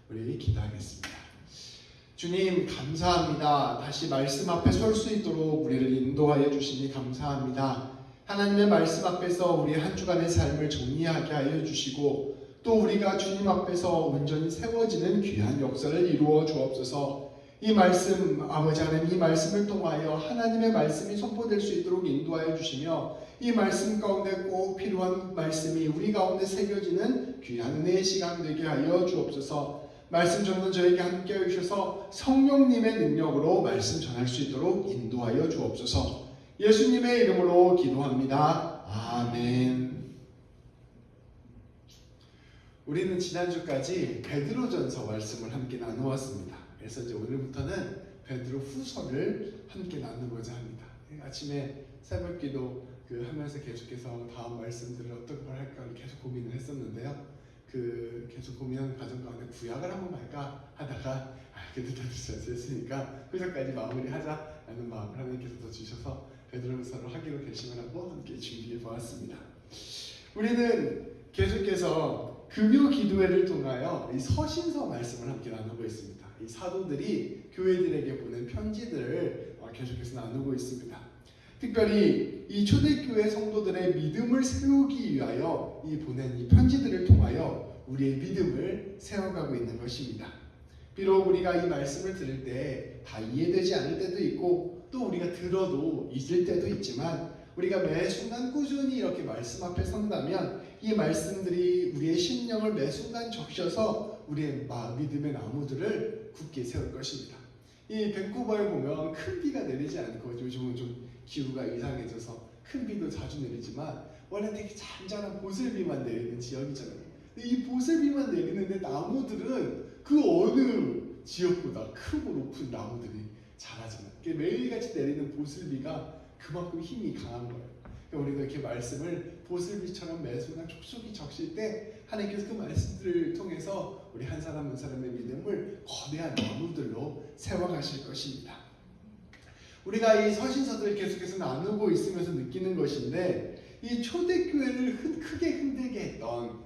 우리 기도하겠습니다. 주님 감사합니다. 다시 말씀 앞에 설 수 있도록 우리를 인도하여 주시니 감사합니다. 하나님의 말씀 앞에서 우리 한 주간의 삶을 정리하게 하여 주시고 또 우리가 주님 앞에서 온전히 세워지는 귀한 역사를 이루어 주옵소서. 이 말씀 아버지 하나님, 이 말씀을 통하여 하나님의 말씀이 선포될 수 있도록 인도하여 주시며 이 말씀 가운데 꼭 필요한 말씀이 우리 가운데 새겨지는 귀한 은혜의 시간 되게 하여 주옵소서. 말씀 전하는 저에게 함께해 주셔서 성령님의 능력으로 말씀 전할 수 있도록 인도하여 주옵소서. 예수님의 이름으로 기도합니다. 아멘. 우리는 지난주까지 베드로전서 말씀을 함께 나누었습니다. 그래서 이제 오늘부터는 베드로 후서를 함께 나누고자 합니다. 아침에 새벽기도 하면서 계속해서 다음 말씀들을 어떤 걸 할까 계속 고민을 했었는데요. 계속 고민하는 과정 가운데 구약을 한번 할까 하다가 그래도 다 됐으니까 후서까지 마무리하자라는 마음을 하나님께서 더 주셔서 베드로전서를 하기로 결심을 하고 함께 준비해 보았습니다. 우리는 계속해서 금요 기도회를 통하여 이 서신서 말씀을 함께 나누고 있습니다. 이 사도들이 교회들에게 보낸 편지들을 계속해서 나누고 있습니다. 특별히 이 초대교회 성도들의 믿음을 세우기 위하여 보낸 이 편지들을 통하여 우리의 믿음을 세워가고 있는 것입니다. 비록 우리가 이 말씀을 들을 때 다 이해되지 않을 때도 있고 또 우리가 들어도 잊을 때도 있지만 우리가 매 순간 꾸준히 이렇게 말씀 앞에 선다면 이 말씀들이 우리의 심령을 매 순간 적셔서 우리의 믿음의 나무들을 굳게 세울 것입니다. 이 밴쿠버에 보면 큰 비가 내리지 않고 요즘은 좀 기후가 이상해져서 큰 비도 자주 내리지만 원래 되게 잔잔한 보슬비만 내리는 지역이잖아요. 이 보슬비만 내리는데 나무들은 그 어느 지역보다 크고 높은 나무들이 자라잖아요. 매일같이 내리는 보슬비가 그만큼 힘이 강한 거예요. 우리가 이렇게 말씀을 보슬비처럼 매 순간 촉촉히 적실 때 하나님께서 그 말씀들을 통해서 우리 한 사람 한 사람의 믿음을 거대한 나무들로 세워가실 것입니다. 우리가 이 서신서들을 계속해서 나누고 있으면서 느끼는 것인데 이 초대교회를 크게 흔들게 했던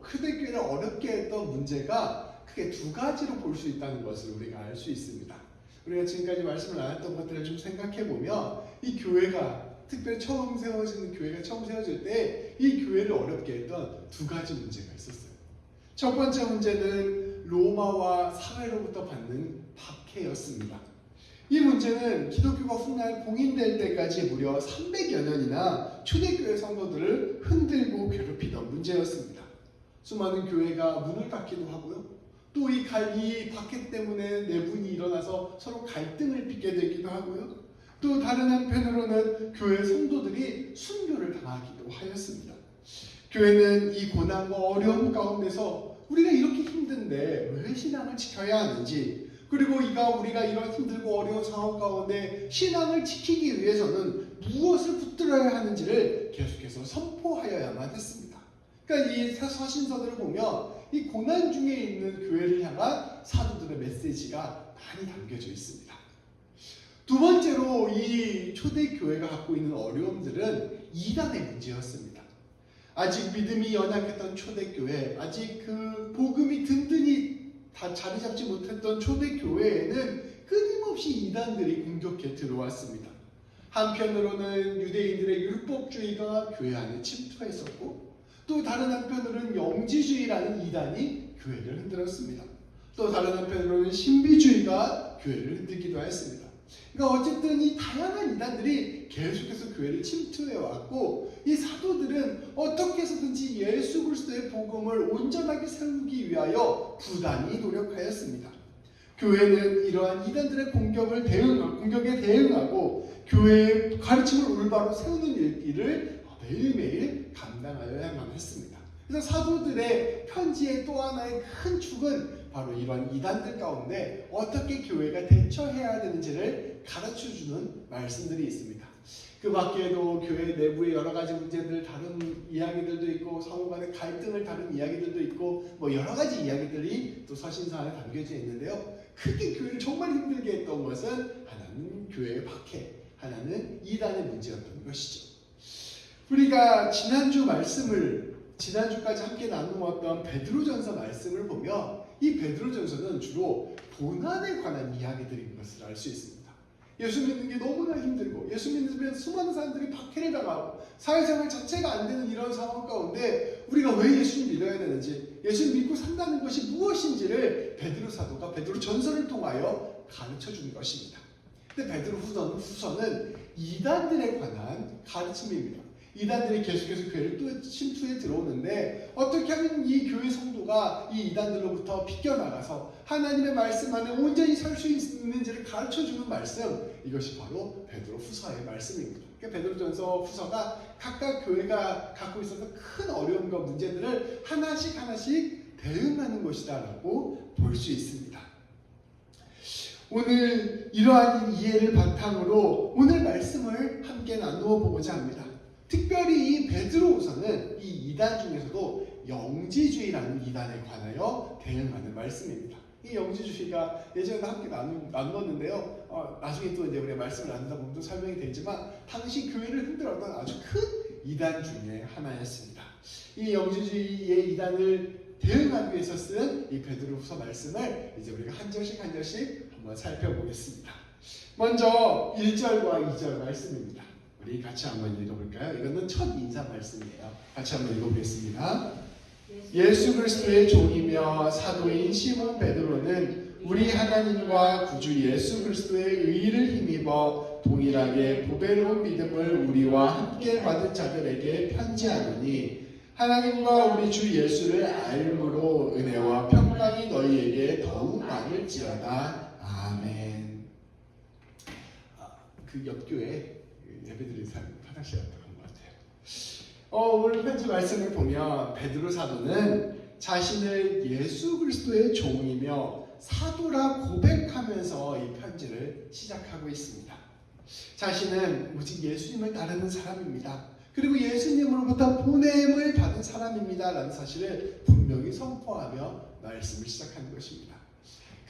초대교회를 어렵게 했던 문제가 크게 두 가지로 볼 수 있다는 것을 우리가 알 수 있습니다. 우리가 지금까지 말씀을 나눴던 것들을 좀 생각해보면 이 교회가 특별히 처음 세워지는 교회가 처음 세워질 때 이 교회를 어렵게 했던 두 가지 문제가 있었어요. 첫 번째 문제는 로마와 사회로부터 받는 박해였습니다. 이 문제는 기독교가 훗날 봉인될 때까지 무려 300여 년이나 초대교회 성도들을 흔들고 괴롭히던 문제였습니다. 수많은 교회가 문을 닫기도 하고요. 또 이 박해 때문에 내분이 일어나서 서로 갈등을 빚게 되기도 하고요. 또 다른 한편으로는 교회 성도들이 순교를 당하기도 하였습니다. 교회는 이 고난과 어려움 가운데서 우리가 이렇게 힘든데 왜 신앙을 지켜야 하는지, 그리고 우리가 이런 힘들고 어려운 상황 가운데 신앙을 지키기 위해서는 무엇을 붙들어야 하는지를 계속해서 선포하여야만 했습니다. 그러니까 이 서신서들을 보면 이 고난 중에 있는 교회를 향한 사도들의 메시지가 많이 담겨져 있습니다. 두 번째로 이 초대교회가 갖고 있는 어려움들은 이단의 문제였습니다. 아직 믿음이 연약했던 초대교회, 아직 복음이 든든히 다 자리 잡지 못했던 초대교회에는 끊임없이 이단들이 공격해 들어왔습니다. 한편으로는 유대인들의 율법주의가 교회 안에 침투했었고 또 다른 한편으로는 영지주의라는 이단이 교회를 흔들었습니다. 또 다른 한편으로는 신비주의가 교회를 흔들기도 했습니다. 그러니까 어쨌든 이 다양한 이단들이 계속해서 교회를 침투해왔고 이 사도들은 어떻게 해서든지 예수 그리스도의 복음을 온전하게 세우기 위하여 부단히 노력하였습니다. 교회는 이러한 이단들의 공격에 대응하고 교회의 가르침을 올바로 세우는 일을 매일매일 감당하여야만 했습니다. 그래서 사도들의 편지의 또 하나의 큰 축은 바로 이런 이단들 가운데 어떻게 교회가 대처해야 되는지를 가르쳐주는 말씀들이 있습니다. 그 밖에도 교회 내부의 여러 가지 문제들 다룬 이야기들도 있고 상호 간의 갈등을 다룬 이야기들도 있고 여러 가지 이야기들이 또 서신서 안에 담겨져 있는데요. 크게 교회를 정말 힘들게 했던 것은 하나는 교회의 박해, 하나는 이단의 문제였던 것이죠. 우리가 지난주까지 함께 나누었던 베드로전서 말씀을 보면 이 베드로전서는 주로 고난에 관한 이야기들인 것을 알 수 있습니다. 예수 믿는 게 너무나 힘들고 예수 믿으면 수많은 사람들이 박해를 당하고 사회생활 자체가 안 되는 이런 상황 가운데 우리가 왜 예수님 믿어야 되는지, 예수님 믿고 산다는 것이 무엇인지를 베드로 사도가 베드로 전서를 통하여 가르쳐 준 것입니다. 근데 베드로 후서는 이단들에 관한 가르침입니다. 이단들이 계속해서 교회를 또 침투해 들어오는데 어떻게 하면 이 교회 성도가 이 이단들로부터 비껴나가서 하나님의 말씀 안에 온전히 살 수 있는지를 가르쳐주는 말씀, 이것이 바로 베드로 후서의 말씀입니다. 그러니까 베드로전서 후서가 각각 교회가 갖고 있었던 큰 어려움과 문제들을 하나씩 대응하는 것이다라고 볼 수 있습니다. 오늘 이러한 이해를 바탕으로 오늘 말씀을 함께 나누어 보고자 합니다. 특별히 이 베드로후서는 이 이단 중에서도 영지주의라는 이단에 관하여 대응하는 말씀입니다. 이 영지주의가 예전에 함께 나누었는데요. 나중에 또 이제 우리가 말씀을 나누다 보면 또 설명이 되지만 당시 교회를 흔들었던 아주 큰 이단 중에 하나였습니다. 이 영지주의의 이단을 대응하기 위해서 쓴 이 베드로후서 말씀을 이제 우리가 한 절씩 한번 살펴보겠습니다. 먼저 1절과 2절 말씀입니다. 우리 같이 한번 읽어볼까요? 이거는 첫 인사 말씀이에요. 같이 한번 읽어보겠습니다. 예수 그리스도의 종이며 사도인 시몬 베드로는 우리 하나님과 구주 예수 그리스도의 의를 힘입어 동일하게 보배로운 믿음을 우리와 함께 받은 자들에게 편지하노니 하나님과 우리 주 예수를 알므로 은혜와 평강이 너희에게 더욱 많을지어다. 아멘. 그 옆교회 예배드리는 사람 화장실이었던 것 같아요. 오늘 편지 말씀을 보면 베드로 사도는 자신을 예수 그리스도의 종이며 사도라 고백하면서 이 편지를 시작하고 있습니다. 자신은 오직 예수님을 따르는 사람입니다. 그리고 예수님으로부터 보냄을 받은 사람입니다 라는 사실을 분명히 선포하며 말씀을 시작하는 것입니다.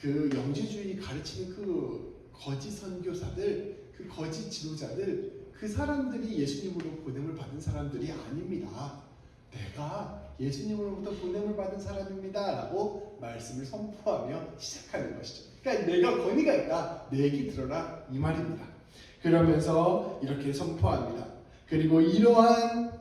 그 영지주의 가르치는 그 거짓 선교사들, 그 거짓 지도자들, 그 사람들이 예수님으로 보냄을 받은 사람들이 아닙니다. 내가 예수님으로부터 보냄을 받은 사람입니다 라고 말씀을 선포하며 시작하는 것이죠. 그러니까 내가 권위가 있다, 내 얘기 들어라, 이 말입니다. 그러면서 이렇게 선포합니다. 그리고 이러한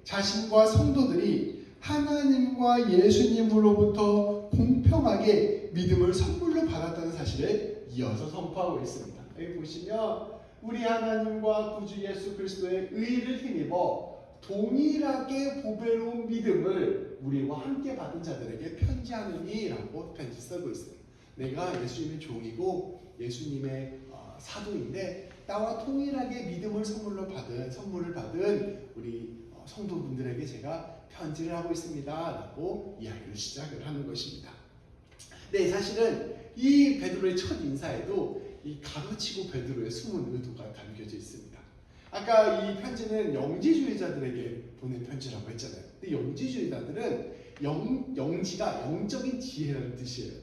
자신과 성도들이 하나님과 예수님으로부터 공평하게 믿음을 선물로 받았다는 사실을 이어서 선포하고 있습니다. 여기 보시면 우리 하나님과 구주 예수 그리스도의 의를 힘입어 동일하게 보배로운 믿음을 우리와 함께 받은 자들에게 편지하느니 라고 편지 쓰고 있습니다. 내가 예수님의 종이고 예수님의 사도인데 나와 동일하게 믿음을 선물을 받은 우리 성도분들에게 제가 편지를 하고 있습니다 라고 이야기를 시작을 하는 것입니다. 네, 사실은 이 베드로의 첫 인사에도 이 가르치고 베드로의 숨은 의도가 담겨져 있습니다. 아까 이 편지는 영지주의자들에게 보낸 편지라고 했잖아요. 근데 영지주의자들은 영지가 영적인 지혜라는 뜻이에요.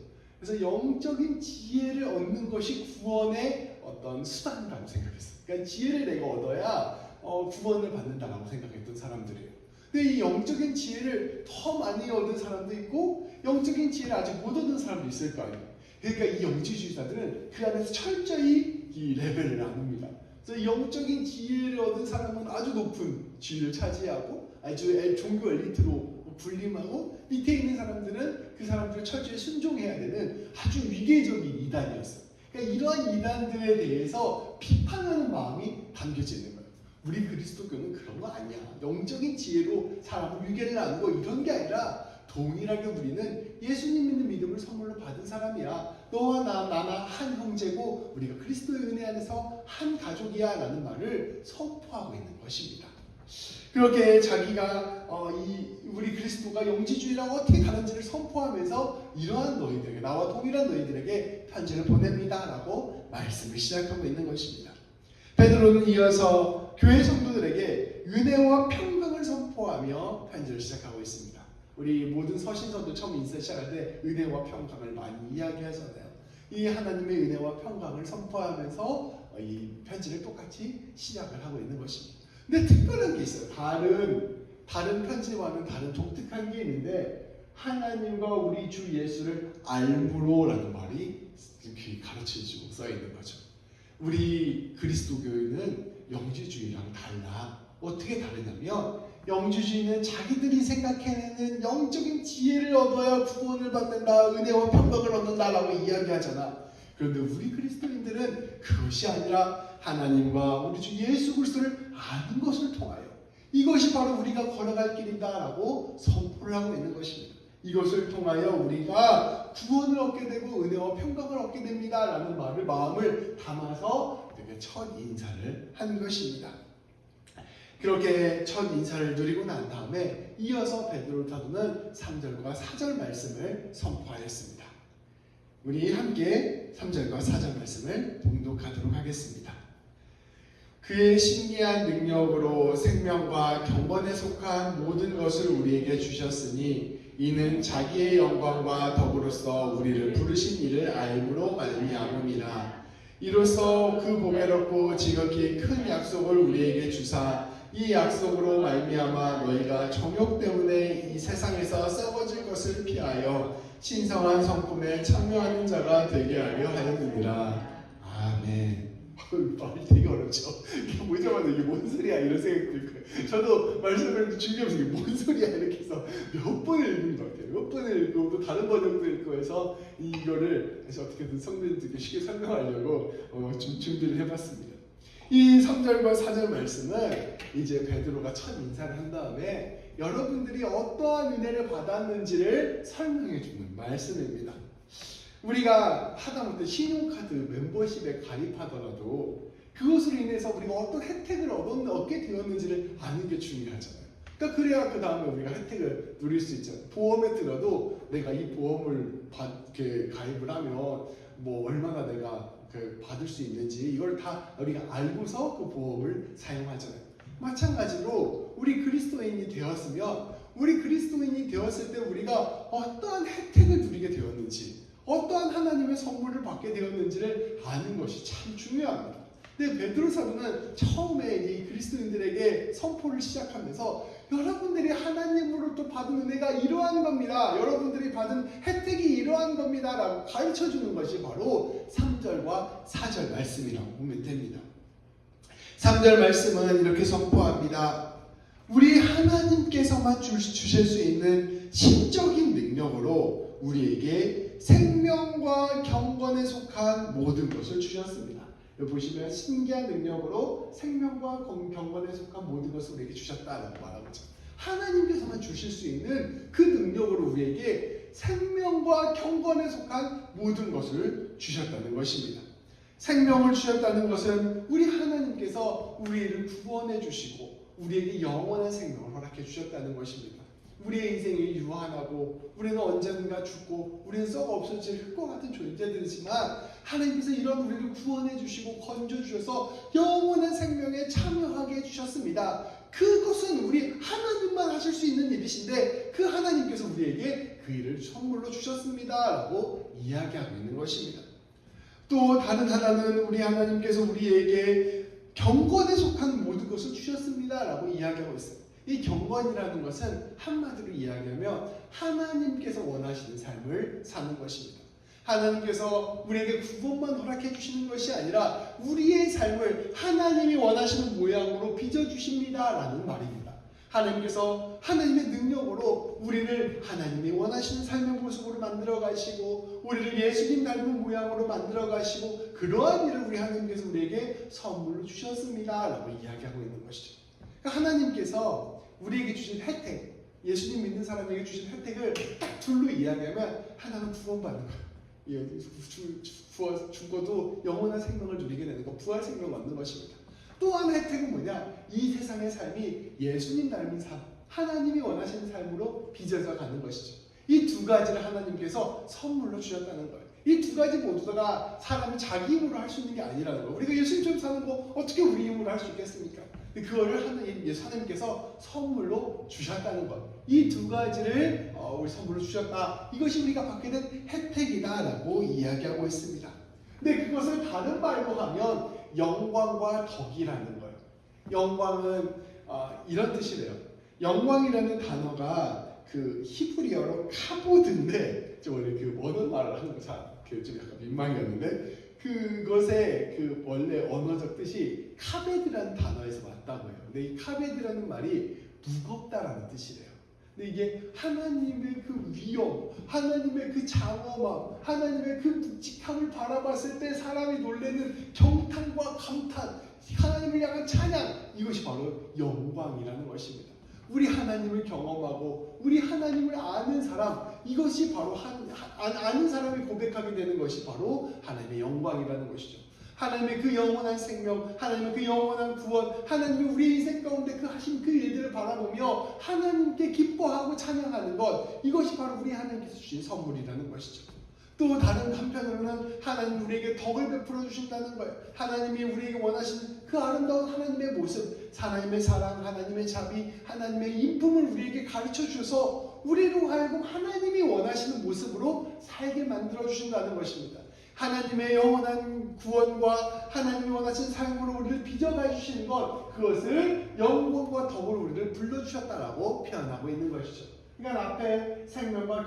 그래서 영적인 지혜를 얻는 것이 구원의 어떤 수단이라고 생각했어요. 그러니까 지혜를 내가 얻어야 구원을 받는다라고 생각했던 사람들이에요. 근데 이 영적인 지혜를 더 많이 얻은 사람도 있고 영적인 지혜를 아직 못 얻은 사람도 있을 거 아니에요. 그러니까 이 영지주의자들은 그 안에서 철저히 이 레벨을 나눕니다. 그래서 영적인 지혜를 얻은 사람은 아주 높은 지위를 차지하고 아주 종교 엘리트로 군림하고 밑에 있는 사람들은 그 사람들을 철저히 순종해야 되는 아주 위계적인 이단이었어요. 그러니까 이러한 이단들에 대해서 비판하는 마음이 담겨져 있는 거예요. 우리 그리스도교는 그런 거 아니야. 영적인 지혜로 사람을 위계를 나누고 이런 게 아니라 동일하게 우리는 예수님 믿는 믿음을 선물로 받은 사람이야. 너와 나나 한 형제고 우리가 그리스도의 은혜 안에서 한 가족이야 라는 말을 선포하고 있는 것입니다. 그렇게 자기가 우리 그리스도가 영지주의라고 어떻게 다른지를 선포하면서 이러한 너희들에게, 나와 동일한 너희들에게 편지를 보냅니다 라고 말씀을 시작하고 있는 것입니다. 베드로는 이어서 교회 성도들에게 은혜와 평강을 선포하며 편지를 시작하고 있습니다. 우리 모든 서신서도 처음 인사 시작할 때 은혜와 평강을 많이 이야기하잖아요. 이 하나님의 은혜와 평강을 선포하면서 이 편지를 똑같이 시작을 하고 있는 것입니다. 근데 특별한 게 있어요. 다른 편지와는 다른 독특한 게 있는데 하나님과 우리 주 예수를 알므로라는 말이 이렇게 가르쳐주고 써 있는 거죠. 우리 그리스도교인은 영지주의랑 달라. 어떻게 다르냐면 영지주의는 자기들이 생각해내는 영적인 지혜를 얻어야 구원을 받는다, 은혜와 평강을 얻는다라고 이야기하잖아. 그런데 우리 그리스도인들은 그것이 아니라 하나님과 우리 주 예수 그리스도를 아는 것을 통하여 이것이 바로 우리가 걸어갈 길이다라고 선포를 하고 있는 것입니다. 이것을 통하여 우리가 구원을 얻게 되고 은혜와 평강을 얻게 됩니다라는 마음을 담아서 첫 인사를 한 것입니다. 그렇게 첫 인사를 누리고 난 다음에 이어서 베드로 사도는 3절과 4절 말씀을 선포하였습니다. 우리 함께 3절과 4절 말씀을 봉독하도록 하겠습니다. 그의 신기한 능력으로 생명과 경건에 속한 모든 것을 우리에게 주셨으니 이는 자기의 영광과 덕으로서 우리를 부르신 이를 알므로 말미암음이라. 이로써 그 보배롭고 지극히 큰 약속을 우리에게 주사 이 약속으로 말미암아 너희가 정욕 때문에 이 세상에서 썩어질 것을 피하여 신성한 성품에 참여하는 자가 되게 하려 하였느니라. 아멘. 말이 되게 어렵죠. 보자마자 이게 뭔 소리야 이런 생각이 들 거예요. 저도 말씀을 준비하면서 이게 뭔 소리야 이렇게 해서 몇 번을 읽은 것 같아요. 몇 번을 읽고 또 다른 번역도 읽고 해서 이거를 다시 어떻게든 성도님들께 쉽게 설명하려고 좀 준비를 해봤습니다. 이 3절과 4절 말씀은 이제 베드로가 첫 인사를 한 다음에 여러분들이 어떠한 은혜를 받았는지를 설명해 주는 말씀입니다. 우리가 하다못해 신용카드 멤버십에 가입하더라도 그것으로 인해서 우리가 어떤 혜택을 얻게 되었는지를 아는 게 중요하잖아요. 그러니까 그래야 그 다음에 우리가 혜택을 누릴 수 있잖아요. 보험에 들어도 내가 이 보험을 가입을 하면 뭐 얼마나 내가 받을 수 있는지 이걸 다 우리가 알고서 그 보험을 사용하잖아요. 마찬가지로 우리 그리스도인이 되었으면 우리 그리스도인이 되었을 때 우리가 어떠한 혜택을 누리게 되었는지 어떠한 하나님의 선물을 받게 되었는지를 아는 것이 참 중요합니다. 근데 베드로 사도는 처음에 이 그리스도인들에게 선포를 시작하면서 여러분들이 하나님으로부터 받은 은혜가 이러한 겁니다. 여러분들이 받은 혜택이 이러한 겁니다. 라고 가르쳐주는 것이 바로 3절과 4절 말씀이라고 보면 됩니다. 3절 말씀은 이렇게 선포합니다. 우리 하나님께서만 주실 수 있는 신적인 능력으로 우리에게 생명과 경건에 속한 모든 것을 주셨습니다. 여기 보시면 신기한 능력으로 생명과 경건에 속한 모든 것을 우리에게 주셨다라고 말하고 있죠. 하나님께서만 주실 수 있는 그 능력으로 우리에게 생명과 경건에 속한 모든 것을 주셨다는 것입니다. 생명을 주셨다는 것은 우리 하나님께서 우리를 구원해 주시고 우리에게 영원한 생명을 허락해 주셨다는 것입니다. 우리의 인생이 유한하고 우리는 언젠가 죽고 우리는 썩어 없어질 흙과 같은 존재들이지만 하나님께서 이런 우리를 구원해 주시고 건져 주셔서 영원한 생명에 참여하게 해주셨습니다. 그것은 우리 하나님만 하실 수 있는 일이신데 그 하나님께서 우리에게 그 일을 선물로 주셨습니다 라고 이야기하고 있는 것입니다. 또 다른 하나는 우리 하나님께서 우리에게 경건에 속한 모든 것을 주셨습니다 라고 이야기하고 있어요. 이 경건이라는 것은 한마디로 이야기하면 하나님께서 원하시는 삶을 사는 것입니다. 하나님께서 우리에게 구원만 허락해 주시는 것이 아니라 우리의 삶을 하나님이 원하시는 모양으로 빚어주십니다 라는 말입니다. 하나님께서 하나님의 능력으로 우리를 하나님이 원하시는 삶의 모습으로 만들어 가시고 우리를 예수님 닮은 모양으로 만들어 가시고 그러한 일을 우리 하나님께서 우리에게 선물로 주셨습니다 라고 이야기하고 있는 것이죠. 그러니까 하나님께서 우리에게 주신 혜택, 예수님 믿는 사람에게 주신 혜택을 딱 둘로 이야기하면 하나는 구원받는 거예요. 죽어도 영원한 생명을 누리게 되는 것, 부활 생명을 얻는 것입니다. 또 한 혜택은 뭐냐? 이 세상의 삶이 예수님 닮은 삶, 하나님이 원하시는 삶으로 빚어져 가는 것이죠. 이 두 가지를 하나님께서 선물로 주셨다는 거예요. 이 두 가지 모두가 사람이 자기 힘으로 할 수 있는 게 아니라는 거예요. 우리가 예수님처럼 사는 거 어떻게 우리 힘으로 할 수 있겠습니까? 그거를 하나님께서 선물로 주셨다는 것. 이 두 가지를 우리 선물로 주셨다. 이것이 우리가 받게 된 혜택이다라고 이야기하고 있습니다. 근데 그것을 다른 말로 하면 영광과 덕이라는 거예요. 영광은 이런 뜻이래요. 영광이라는 단어가 그 히브리어로 카보드인데 저 원래 그 언어 말을 하는 거좀 약간 민망했는데 그것의 그 원래 언어적 뜻이 카베드라는 단어에서 왔다고 해요. 근데 이 카베드라는 말이 무겁다라는 뜻이래요. 근데 이게 하나님의 그 위엄, 하나님의 그 장엄함, 하나님의 그 묵직함을 바라봤을 때 사람이 놀라는 경탄과 감탄, 하나님을 향한 찬양, 이것이 바로 영광이라는 것입니다. 우리 하나님을 경험하고 우리 하나님을 아는 사람, 이것이 바로 아는 사람이 고백하게 되는 것이 바로 하나님의 영광이라는 것이죠. 하나님의 그 영원한 생명, 하나님의 그 영원한 구원, 하나님이 우리 인생 가운데 그 하신 그 일들을 바라보며 하나님께 기뻐하고 찬양하는 것, 이것이 바로 우리 하나님께서 주신 선물이라는 것이죠. 또 다른 한편으로는 하나님 우리에게 덕을 베풀어 주신다는 거예요. 하나님이 우리에게 원하시는 그 아름다운 하나님의 모습, 하나님의 사랑, 하나님의 자비, 하나님의 인품을 우리에게 가르쳐 주셔서 우리로 하여금 하나님이 원하시는 모습으로 살게 만들어 주신다는 것입니다. 하나님의 영원한 구원과 하나님이 원하시는 삶으로 우리를 빚어가 주시는 것, 그것을 영광과 덕으로 우리를 불러주셨다라고 표현하고 있는 것이죠. 그러니까 앞에 생명과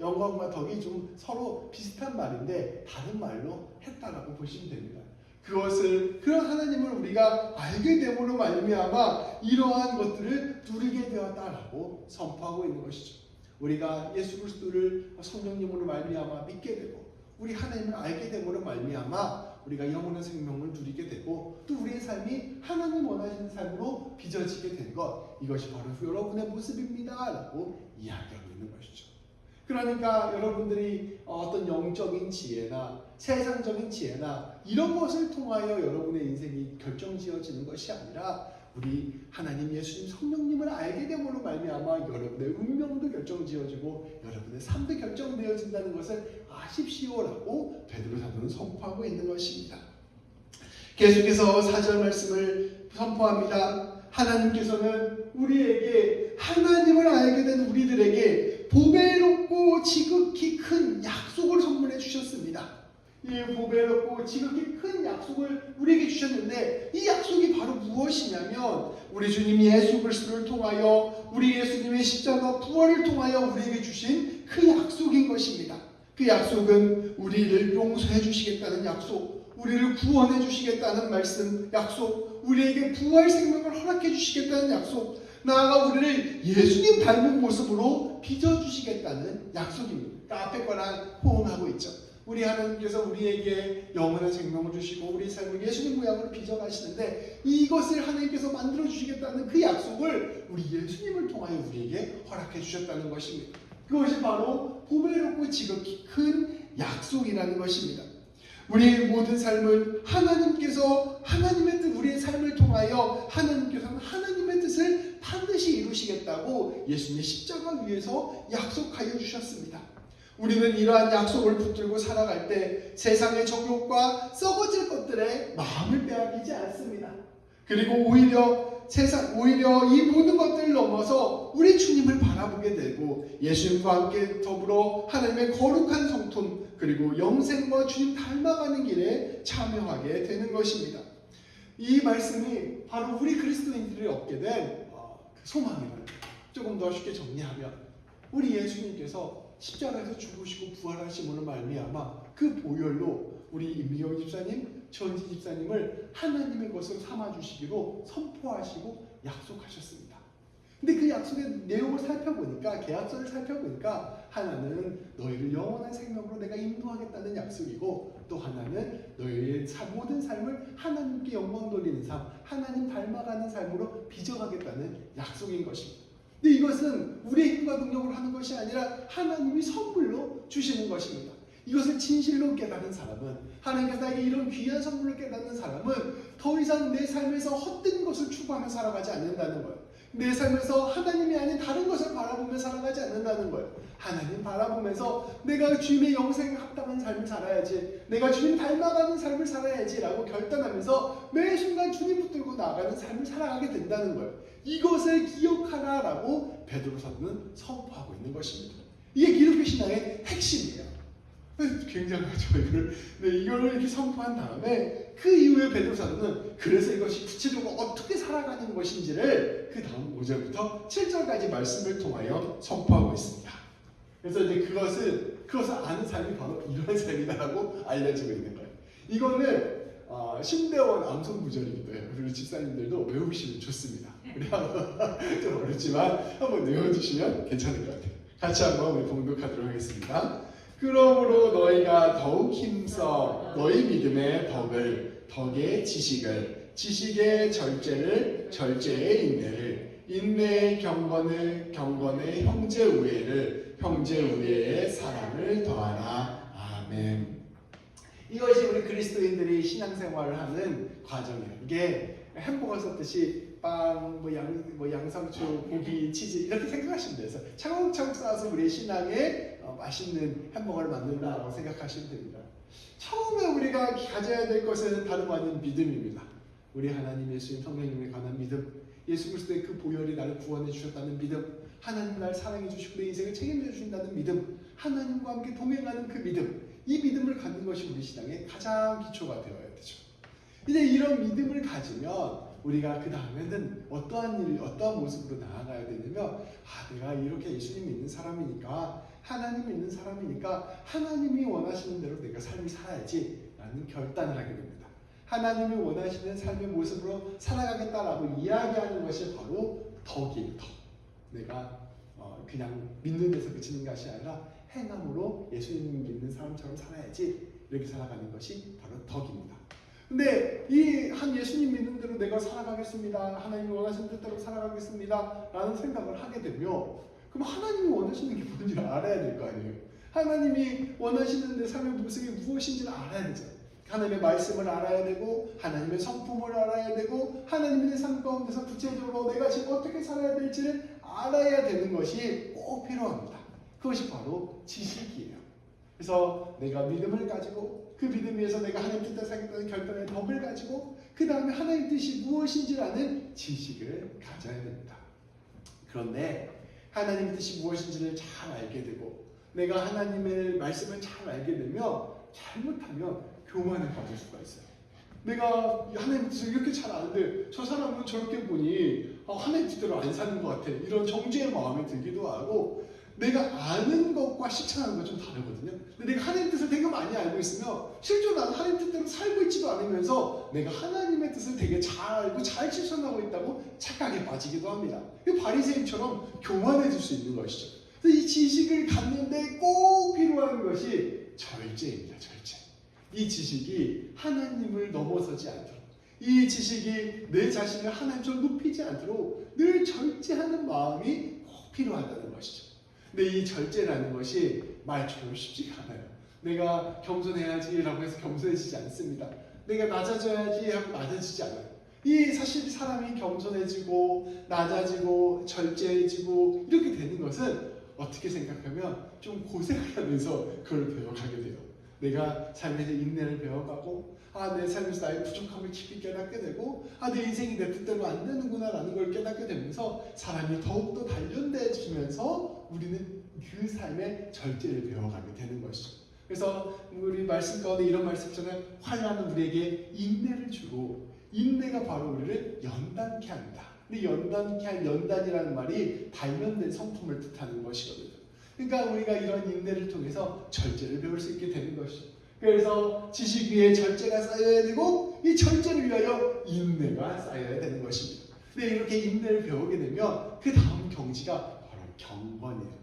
영광과 덕이 좀 서로 비슷한 말인데 다른 말로 했다라고 보시면 됩니다. 그런 하나님을 우리가 알게 됨으로 말미암아 이러한 것들을 누리게 되었다라고 선포하고 있는 것이죠. 우리가 예수 그리스도를 성령님으로 말미암아 믿게 되고 우리 하나님을 알게 됨으로 말미암아 우리가 영원한 생명을 누리게 되고 또 우리의 삶이 하나님 원하시는 삶으로 빚어지게 된 것, 이것이 바로 여러분의 모습입니다 라고 이야기하고 있는 것이죠. 그러니까 여러분들이 어떤 영적인 지혜나 세상적인 지혜나 이런 것을 통하여 여러분의 인생이 결정지어지는 것이 아니라 우리 하나님 예수님 성령님을 알게 됨으로 말미암아 여러분의 운명도 결정지어지고 여러분의 삶도 결정되어진다는 것을 아십시오라고 베드로 사도는 선포하고 있는 것입니다. 계속해서 4절 말씀을 선포합니다. 하나님께서는 우리에게 하나님을 알게 된 우리들에게 보배롭고 지극히 큰 약속을 선물해 주셨습니다. 이 보배롭고 지극히 큰 약속을 우리에게 주셨는데 이 약속이 바로 무엇이냐면 우리 주님 예수 그리스도를 통하여 우리 예수님의 십자가 부활을 통하여 우리에게 주신 그 약속인 것입니다. 그 약속은 우리를 용서해 주시겠다는 약속, 우리를 구원해 주시겠다는 말씀, 약속, 우리에게 부활 생명을 허락해 주시겠다는 약속, 나아가 우리를 예수님 닮은 모습으로 빚어주시겠다는 약속입니다. 그러니까 앞에 거랑 호응하고 있죠. 우리 하나님께서 우리에게 영원한 생명을 주시고 우리 삶을 예수님 모양으로 빚어가시는데 이것을 하나님께서 만들어 주시겠다는 그 약속을 우리 예수님을 통하여 우리에게 허락해 주셨다는 것입니다. 그것이 바로 보배롭고 지극히 큰 약속이라는 것입니다. 우리의 모든 삶을 하나님께서 하나님의 뜻, 우리의 삶을 통하여 하나님께서는 하나님의 뜻을 반드시 이루시겠다고 예수님의 십자가 위에서 약속하여 주셨습니다. 우리는 이러한 약속을 붙들고 살아갈 때 세상의 정욕과 썩어질 것들에 마음을 빼앗기지 않습니다. 그리고 오히려 이 모든 것들을 넘어서 우리 주님을 바라보게 되고 예수님과 함께 더불어 하나님의 거룩한 성품 그리고 영생과 주님 닮아가는 길에 참여하게 되는 것입니다. 이 말씀이 바로 우리 그리스도인들이 얻게 된 소망입니다. 조금 더 쉽게 정리하면 우리 예수님께서 십자가에서 죽으시고 부활하심으로 말미암아 그 보혈로 우리 임미영 집사님, 전지 집사님을 하나님의 것으로 삼아주시기로 선포하시고 약속하셨습니다. 근데 그 약속의 내용을 살펴보니까, 계약서를 살펴보니까 하나는 너희를 영원한 생명으로 내가 인도하겠다는 약속이고 또 하나는 너희의 모든 삶을 하나님께 영광 돌리는 삶, 하나님 닮아가는 삶으로 빚어가겠다는 약속인 것입니다. 근데 이것은 우리의 힘과 능력으로 하는 것이 아니라 하나님이 선물로 주시는 것입니다. 이것을 진실로 깨닫는 사람은, 하나님께서 나에게 이런 귀한 선물을 깨닫는 사람은 더 이상 내 삶에서 헛된 것을 추구하며 살아가지 않는다는 거예요. 내 삶에서 하나님이 아닌 다른 것을 바라보며 살아가지 않는다는 거예요. 하나님 바라보면서 내가 주님의 영생에 합당한 삶을 살아야지, 내가 주님 닮아가는 삶을 살아야지 라고 결단하면서 매 순간 주님 붙들고 나아가는 삶을 살아가게 된다는 거예요. 이것을 기억하라라고 베드로 사도는 선포하고 있는 것입니다. 이게 기독교 신앙의 핵심이에요. 굉장하죠. 이거를 이렇게 선포한 다음에 그 이후에 베드로 사도는 그래서 이것이 구체적으로 어떻게 살아가는 것인지를 그 다음 5절부터 7절까지 말씀을 통하여 선포하고 있습니다. 그래서 이제 그것을 아는 삶이 바로 이런 삶이다라고 알려지고 있는 거예요. 이거는 신대원 암송 구절이기도 해요. 그리고 집사님들도 외우시면 좋습니다. 좀 어렵지만 한번 외워주시면 괜찮을 것 같아요. 같이 한번 우리 봉독하도록 하겠습니다. 그러므로 너희가 더욱 힘써 너희 믿음의 덕을, 덕의 지식을, 지식의 절제를, 절제의 인내를, 인내의 경건을, 경건의 형제 우애를, 형제 우애의 사랑을 더하라. 아멘. 이것이 우리 그리스도인들이 신앙생활을 하는 과정이에요. 이게 햄버거 썼듯이 빵, 양상추, 고기, 치즈 이렇게 생각하시면 돼요. 그래서 차곡차곡 쌓아서 우리의 신앙에 맛있는 햄버거를 만든다고 생각하시면 됩니다. 처음에 우리가 가져야 될 것은 다름 아닌 믿음입니다. 우리 하나님 예수님 성령님에 관한 믿음, 예수 그리스도의 그 보혈이 나를 구원해 주셨다는 믿음, 하나님 나를 사랑해 주시고 내 인생을 책임져 주신다는 믿음, 하나님과 함께 동행하는 그 믿음, 이 믿음을 갖는 것이 우리 신앙의 가장 기초가 되어야 되죠. 이제 이런 믿음을 가지면 우리가 그 다음에는 어떠한 모습으로 나아가야 되냐면, 내가 이렇게 예수님 믿는 사람이니까, 하나님 믿는 사람이니까 하나님이 원하시는 대로 내가 삶을 살아야지 라는 결단을 하게 됩니다. 하나님이 원하시는 삶의 모습으로 살아가겠다라고 이야기하는 것이 바로 덕이에요. 덕. 내가 그냥 믿는 데서 그치는 것이 아니라 행함으로 예수님 믿는 사람처럼 살아야지, 이렇게 살아가는 것이 바로 덕입니다. 근데 이 한 예수님 믿는 대로 내가 살아가겠습니다, 하나님이 원하시는 뜻대로 살아가겠습니다 라는 생각을 하게 되면, 그럼 하나님이 원하시는 게 뭔지를 알아야 될 거 아니에요. 하나님이 원하시는 내 삶의 모습이 무엇인지를 알아야 되죠. 하나님의 말씀을 알아야 되고, 하나님의 성품을 알아야 되고, 하나님의 삶 가운데서 구체적으로 내가 지금 어떻게 살아야 될지를 알아야 되는 것이 꼭 필요합니다. 그것이 바로 지식이에요. 그래서 내가 믿음을 가지고, 그 믿음 위에서 내가 하나님 뜻대로 살겠다는 결단의 덕을 가지고, 그 다음에 하나님 뜻이 무엇인지라는 지식을 가져야 됩니다. 그런데 하나님 뜻이 무엇인지를 잘 알게 되고, 내가 하나님의 말씀을 잘 알게 되면 잘못하면 교만에 빠질 수가 있어요. 내가 하나님 뜻을 이렇게 잘 아는데 저 사람은 저렇게 보니 하나님 뜻대로 안 사는 것 같아, 이런 정죄의 마음이 들기도 하고, 내가 아는 것과 실천하는 건 좀 다르거든요. 근데 내가 하나님 뜻을 되게 많이 알고 있으면 실제로 나는 하나님 뜻대로 살고 있지도 않으면서 내가 하나님의 뜻을 되게 잘 알고 잘 실천하고 있다고 착각에 빠지기도 합니다. 바리새인처럼 교만해질 수 있는 것이죠. 그래서 이 지식을 갖는데 꼭 필요한 것이 절제입니다. 절제. 이 지식이 하나님을 넘어서지 않도록, 이 지식이 내 자신을 하나님처럼 높이지 않도록 늘 절제하는 마음이 꼭 필요하다는 것이죠. 근데 이 절제라는 것이 말처럼 쉽지가 않아요. 내가 겸손해야지라고 해서 겸손해지지 않습니다. 내가 낮아져야지 하고 낮아지지 않아요. 이 사실 사람이 겸손해지고 낮아지고 절제해지고 이렇게 되는 것은 어떻게 생각하면 좀 고생을 하면서 그걸 배워가게 돼요. 내가 삶에서 인내를 배워가고, 내 삶에서 나의 부족함을 깊이 깨닫게 되고, 내 인생이 내 뜻대로 안 되는구나 라는 걸 깨닫게 되면서 사람이 더욱더 단련되어지면서 우리는 그 삶의 절제를 배워가게 되는 것이죠. 그래서 우리 말씀 가운데 이런 말씀처럼 환난은 우리에게 인내를 주고, 인내가 바로 우리를 연단케 합니다. 근데 연단케 한 연단이라는 말이 단련된 성품을 뜻하는 것이거든요. 그러니까 우리가 이런 인내를 통해서 절제를 배울 수 있게 되는 것이죠. 그래서 지식 위에 절제가 쌓여야 되고, 이 절제를 위하여 인내가 쌓여야 되는 것입니다. 근데 이렇게 인내를 배우게 되면 그 다음 경지가 바로 경건이에요.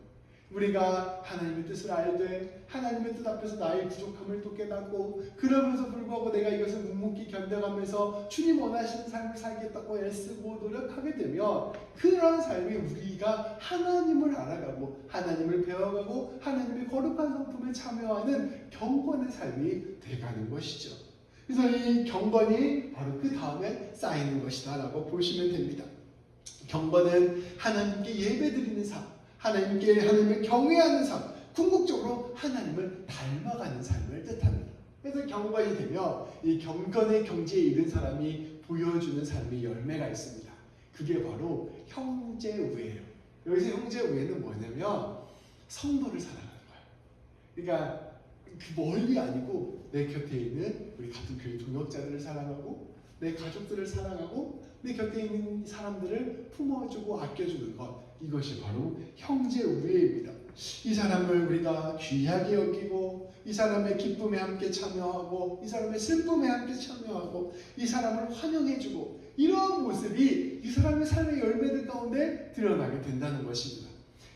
우리가 하나님의 뜻을 알되 하나님의 뜻 앞에서 나의 부족함을 또 깨닫고, 그러면서 불구하고 내가 이것을 묵묵히 견뎌가면서 주님 원하시는 삶을 살겠다고 애쓰고 노력하게 되면, 그런 삶이 우리가 하나님을 알아가고 하나님을 배워가고 하나님의 거룩한 성품에 참여하는 경건의 삶이 돼가는 것이죠. 그래서 이 경건이 바로 그 다음에 쌓이는 것이다 라고 보시면 됩니다. 경건은 하나님께 예배드리는 삶, 하나님을 경외하는 삶, 궁극적으로 하나님을 닮아가는 삶을 뜻합니다. 그래서 경건이 되면 이 경건의 경지에 이른 사람이 보여주는 삶의 열매가 있습니다. 그게 바로 형제우애예요. 여기서 형제우애는 뭐냐면 성도를 사랑하는 거예요. 그러니까 그 멀리 아니고 내 곁에 있는 우리 같은 교회 동역자들을 사랑하고 내 가족들을 사랑하고 내 곁에 있는 사람들을 품어주고 아껴주는 것, 이것이 바로 형제 우애입니다. 이 사람을 우리가 귀하게 여기고 이 사람의 기쁨에 함께 참여하고 이 사람의 슬픔에 함께 참여하고 이 사람을 환영해주고 이러한 모습이 이 사람의 삶의 열매들 가운데 드러나게 된다는 것입니다.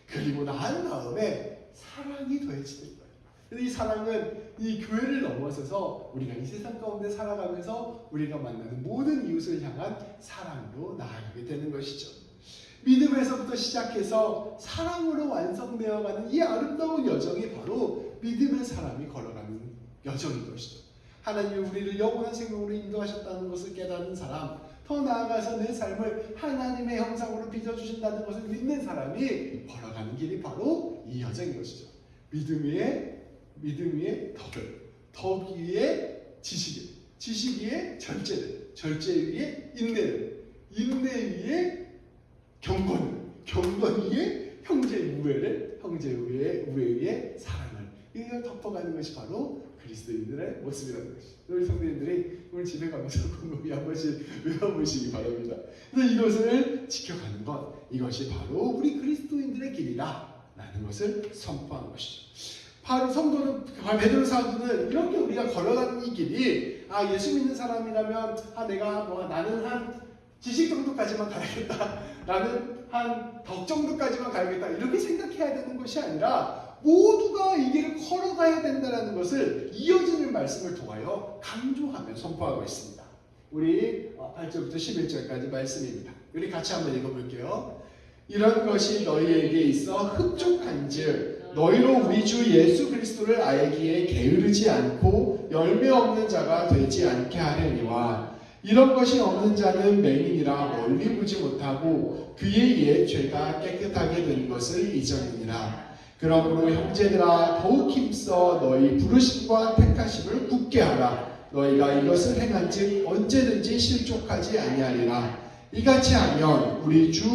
그리고 난 다음에 사랑이 더해지는 거예요. 이 사랑은 이 교회를 넘어서서 우리가 이 세상 가운데 살아가면서 우리가 만나는 모든 이웃을 향한 사랑으로 나아가게 되는 것이죠. 믿음에서부터 시작해서 사랑으로 완성되어가는 이 아름다운 여정이 바로 믿음의 사람이 걸어가는 여정인 것이죠. 하나님이 우리를 영원한 생명으로 인도하셨다는 것을 깨닫는 사람, 더 나아가서 내 삶을 하나님의 형상으로 빚어주신다는 것을 믿는 사람이 걸어가는 길이 바로 이 여정인 것이죠. 믿음 위에 덕을 위에 지식 위에 절제 위에 인내 위에 경건 위에 형제 우애 위에 사랑을, 이걸 덮어가는 것이 바로 그리스도인들의 모습이라는 것이죠. 우리 성도님들이 오늘 집에 가면서 곰곰이 한 번씩 외워보시기 바랍니다. 그래서 이것을 지켜가는 것, 이것이 바로 우리 그리스도인들의 길이다 라는 것을 선포한 것이죠. 바로 성도는, 베드로 사도는 이렇게 우리가 걸어가는 이 길이, 예수 믿는 사람이라면 나는 한 지식 정도까지만 가야겠다, 나는 한 덕 정도까지만 가야겠다, 이렇게 생각해야 되는 것이 아니라 모두가 이 길을 걸어가야 된다는 것을 이어지는 말씀을 통하여 강조하며 선포하고 있습니다. 우리 8절부터 11절까지 말씀입니다. 우리 같이 한번 읽어볼게요. 이런 것이 너희에게 있어 흡족한즉 너희로 우리 주 예수 그리스도를 알기에 게으르지 않고 열매 없는 자가 되지 않게 하려니와, 이런 것이 없는 자는 맹인이라 멀리 보지 못하고 그의 옛 죄가 깨끗하게 된 것을 잊었느니라. 그러므로 형제들아 더욱 힘써 너희 부르심과 택하심을 굳게 하라. 너희가 이것을 행한즉 언제든지 실족하지 아니하리라. 이같이 하면 우리 주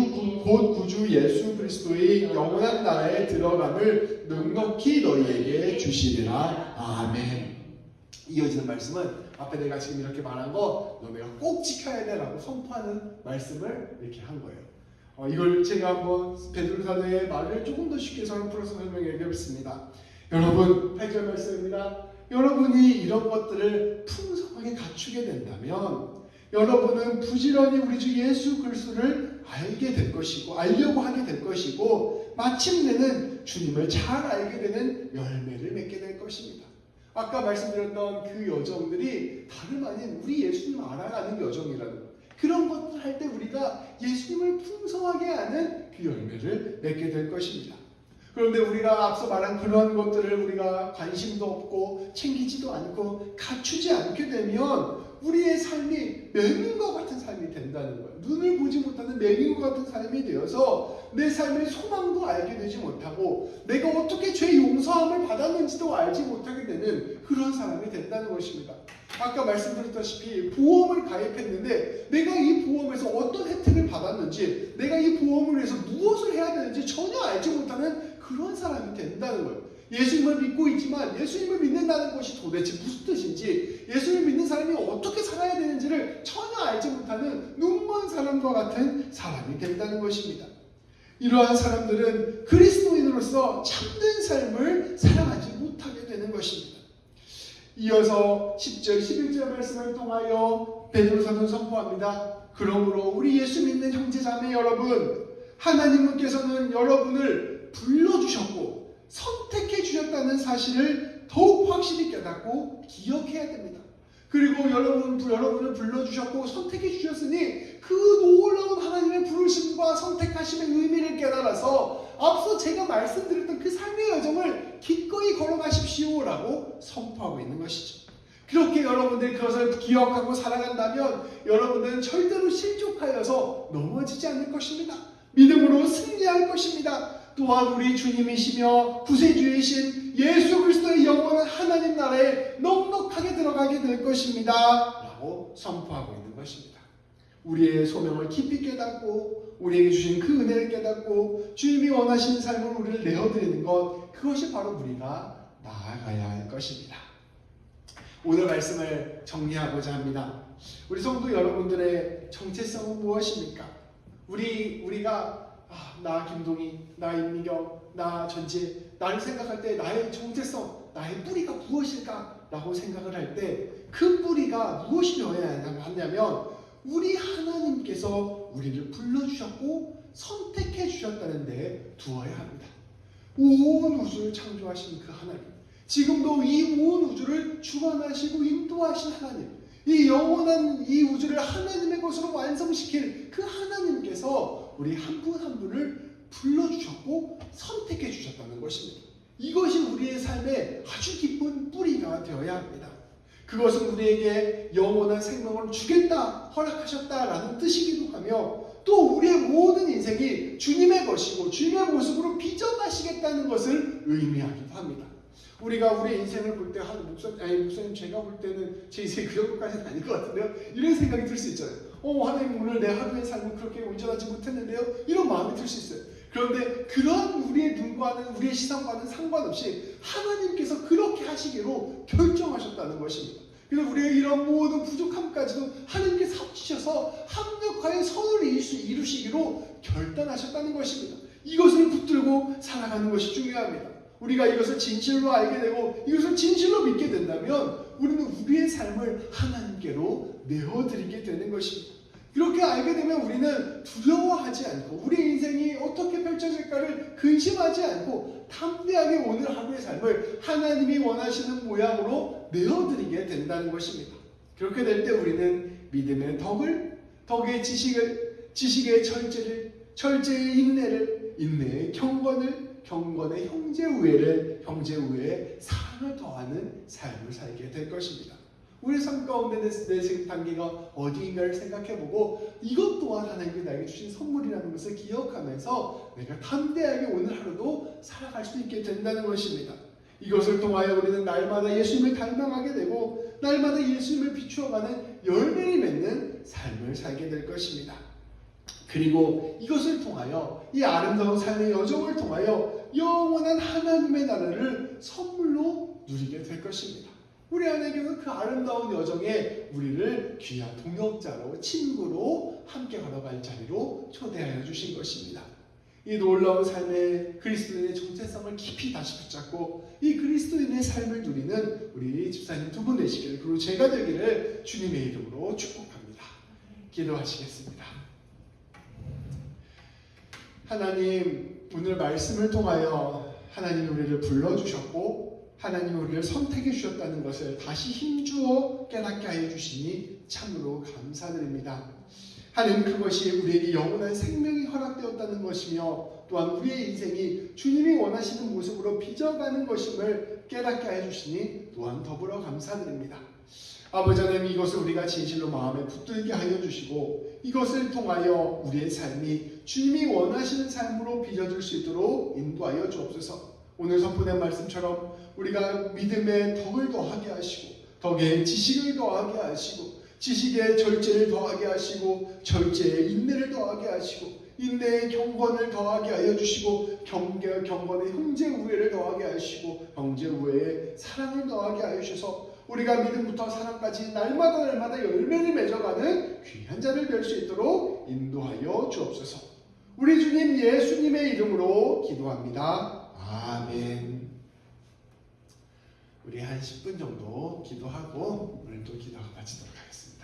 곧 구주 예수 그리스도의 영원한 나라에 들어감을 넉넉히 너희에게 주시리라. 아멘. 이어지는 말씀은 앞에 내가 지금 이렇게 말한 거 너네가 꼭 지켜야 돼 라고 선포하는 말씀을 이렇게 한 거예요. 이걸 제가 한번 베드로 사도의 말을 조금 더 쉽게 풀어서 설명해 드리겠습니다. 여러분, 8절 말씀입니다. 여러분이 이런 것들을 풍성하게 갖추게 된다면 여러분은 부지런히 우리 주 예수 그리스도를 알게 될 것이고 알려고 하게 될 것이고 마침내는 주님을 잘 알게 되는 열매를 맺게 될 것입니다. 아까 말씀드렸던 그 여정들이 다름 아닌 우리 예수님 알아가는 여정이라는 것, 그런 것들 할 때 우리가 예수님을 풍성하게 아는 그 열매를 맺게 될 것입니다. 그런데 우리가 앞서 말한 그런 것들을 우리가 관심도 없고 챙기지도 않고 갖추지 않게 되면 우리의 삶이 맹인과 같은 삶이 된다는 거예요. 눈을 보지 못하는 맹인과 같은 삶이 되어서 내 삶의 소망도 알게 되지 못하고 내가 어떻게 죄 용서함을 받았는지도 알지 못하게 되는 그런 사람이 된다는 것입니다. 아까 말씀드렸다시피 보험을 가입했는데 내가 이 보험에서 어떤 혜택을 받았는지, 내가 이 보험을 위해서 무엇을 해야 되는지 전혀 알지 못하는 그런 사람이 된다는 거예요. 예수님을 믿고 있지만 예수님을 믿는다는 것이 도대체 무슨 뜻인지, 예수님을 믿는 사람이 어떻게 살아야 되는지를 전혀 알지 못하는 눈먼 사람과 같은 사람이 된다는 것입니다. 이러한 사람들은 그리스도인으로서 참된 삶을 살아가지 못하게 되는 것입니다. 이어서 10절, 11절 말씀을 통하여 베드로 사도는 선포합니다. 그러므로 우리 예수 믿는 형제자매 여러분, 하나님께서는 여러분을 불러주셨고 선택해 주셨다는 사실을 더욱 확실히 깨닫고 기억해야 됩니다. 그리고 여러분을 불러주셨고 선택해 주셨으니 그 놀라운 하나님의 부르심과 선택하심의 의미를 깨달아서 앞서 제가 말씀드렸던 그 삶의 여정을 기꺼이 걸어가십시오라고 선포하고 있는 것이죠. 그렇게 여러분들이 그것을 기억하고 살아간다면 여러분들은 절대로 실족하여서 넘어지지 않을 것입니다. 믿음으로 승리할 것입니다. 또한 우리 주님이시며 구세주이신 예수 그리스도의 영원한 하나님 나라에 넉넉하게 들어가게 될 것입니다 라고 선포하고 있는 것입니다. 우리의 소명을 깊이 깨닫고 우리에게 주신 그 은혜를 깨닫고 주님이 원하시는 삶을 우리를 내어드리는 것, 그것이 바로 우리가 나아가야 할 것입니다. 오늘 말씀을 정리하고자 합니다. 우리 성도 여러분들의 정체성은 무엇입니까? 우리가 나 김동희, 나 임미경, 나 전재, 나를 생각할 때 나의 정체성, 나의 뿌리가 무엇일까? 라고 생각을 할 때 그 뿌리가 무엇이어야 하냐면 우리 하나님께서 우리를 불러주셨고 선택해 주셨다는 데 두어야 합니다. 온 우주를 창조하신 그 하나님, 지금도 이 온 우주를 주관하시고 인도하신 하나님, 이 영원한 이 우주를 하나님의 것으로 완성시킬 그 하나님께서 우리 한 분 한 분을 불러주셨고 선택해 주셨다는 것입니다. 이것이 우리의 삶에 아주 깊은 뿌리가 되어야 합니다. 그것은 우리에게 영원한 생명을 주겠다, 허락하셨다라는 뜻이기도 하며 또 우리의 모든 인생이 주님의 것이고 주님의 모습으로 빚어가시겠다는 것을 의미하기도 합니다. 우리가 우리의 인생을 볼 때 목사님 제가 볼 때는 제 인생이 그 정도까지는 아닌 것 같은데요, 이런 생각이 들 수 있잖아요. 하나님 오늘 내 하루의 삶을 그렇게 온전하지 못했는데요, 이런 마음이 들 수 있어요. 그런데 그런 우리의 눈과는 우리의 시선과는 상관없이 하나님께서 그렇게 하시기로 결정하셨다는 것입니다. 그래서 우리의 이런 모든 부족함까지도 하나님께서 합치셔서 합력하여 선을 이루시기로 결단하셨다는 것입니다. 이것을 붙들고 살아가는 것이 중요합니다. 우리가 이것을 진실로 알게 되고 이것을 진실로 믿게 된다면 우리는 우리의 삶을 하나님께로 내어드리게 되는 것입니다. 그렇게 알게 되면 우리는 두려워하지 않고 우리 인생이 어떻게 펼쳐질까를 근심하지 않고 담대하게 오늘 하루의 삶을 하나님이 원하시는 모양으로 내어드리게 된다는 것입니다. 그렇게 될 때 우리는 믿음의 덕의 지식의 절제를, 절제의 인내를, 인내의 경건의 형제 우애에 사랑을 더하는 삶을 살게 될 것입니다. 우리 삶 가운데 내 지금 단계가 어디인가를 생각해보고 이것 또한 하나님께 나에게 주신 선물이라는 것을 기억하면서 내가 담대하게 오늘 하루도 살아갈 수 있게 된다는 것입니다. 이것을 통하여 우리는 날마다 예수님을 닮아가게 되고 날마다 예수님을 비추어가는 열매를 맺는 삶을 살게 될 것입니다. 그리고 이것을 통하여 이 아름다운 삶의 여정을 통하여 영원한 하나님의 나라를 선물로 누리게 될 것입니다. 우리 안에게는 그 아름다운 여정에 우리를 귀한 동역자로, 친구로 함께 걸어갈 자리로 초대하여 주신 것입니다. 이 놀라운 삶의 그리스도인의 정체성을 깊이 다시 붙잡고 이 그리스도인의 삶을 누리는 우리 집사님 두 분 되시기를, 그리고 제가 되기를 주님의 이름으로 축복합니다. 기도하시겠습니다. 하나님, 오늘 말씀을 통하여 하나님이 우리를 불러주셨고 하나님이 우리를 선택해 주셨다는 것을 다시 힘주어 깨닫게 하여 주시니 참으로 감사드립니다. 하나님, 그것이 우리에게 영원한 생명이 허락되었다는 것이며 또한 우리의 인생이 주님이 원하시는 모습으로 빚어가는 것임을 깨닫게 하여 주시니 또한 더불어 감사드립니다. 아버지 하나님, 이것을 우리가 진실로 마음에 붙들게 하여 주시고 이것을 통하여 우리의 삶이 주님이 원하시는 삶으로 빚어질 수 있도록 인도하여 주옵소서. 오늘 선포된 말씀처럼 우리가 믿음의 덕을 더하게 하시고 덕의 지식을 더하게 하시고 지식의 절제를 더하게 하시고 절제의 인내를 더하게 하시고 인내의 경건을 더하게 하여 주시고 경건의 형제 우애를 더하게 하시고 형제 우애의 사랑을 더하게 하여 주셔서 우리가 믿음부터 사랑까지 날마다 열매를 맺어가는 귀한 자를 뵐 수 있도록 인도하여 주옵소서. 우리 주님 예수님의 이름으로 기도합니다. 아멘. 우리 한 10분 정도 기도하고 오늘 또 기도가 마치도록 하겠습니다.